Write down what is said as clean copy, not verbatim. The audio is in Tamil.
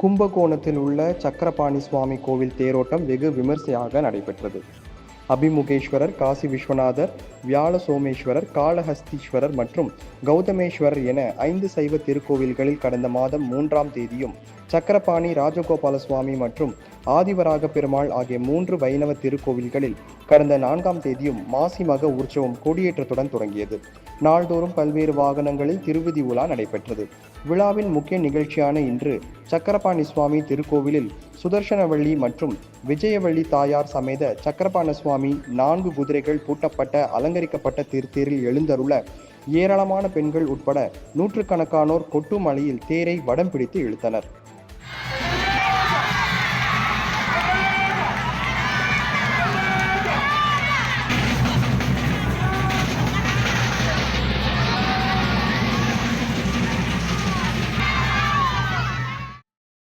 கும்பகோணத்தில் உள்ள சக்கரபாணி சுவாமி கோவில் தேரோட்டம் வெகு விமர்சையாக நடைபெற்றது. அபிமுகேஸ்வரர், காசி விஸ்வநாதர், வியாழ சோமேஸ்வரர், காளஹஸ்தீஸ்வரர் மற்றும் கௌதமேஸ்வரர் என 5 சைவ திருக்கோவில்களில் கடந்த மாதம் 3ஆம் தேதியும், சக்கரபாணி, ராஜகோபால சுவாமி மற்றும் ஆதிவராக பெருமாள் ஆகிய 3 வைணவ திருக்கோவில்களில் கடந்த 4ஆம் தேதியும் மாசி மக உற்சவம் கொடியேற்றத்துடன் தொடங்கியது. நாள்தோறும் பல்வேறு வாகனங்களில் திருவிதி உலா நடைபெற்றது. விழாவின் முக்கிய நிகழ்ச்சியான இன்று சக்கரபாணி சுவாமி திருக்கோவிலில் சுதர்சனவள்ளி மற்றும் விஜயவள்ளி தாயார் சமேத சக்கரபாணி சுவாமி 4 குதிரைகள் பூட்டப்பட்ட அலங்கரிக்கப்பட்ட திருத்தேரில் எழுந்தருள ஏராளமான பெண்கள் உட்பட நூற்றுக்கணக்கானோர் கொட்டுமலையில் தேரை வடம் பிடித்து இழுத்தனர்.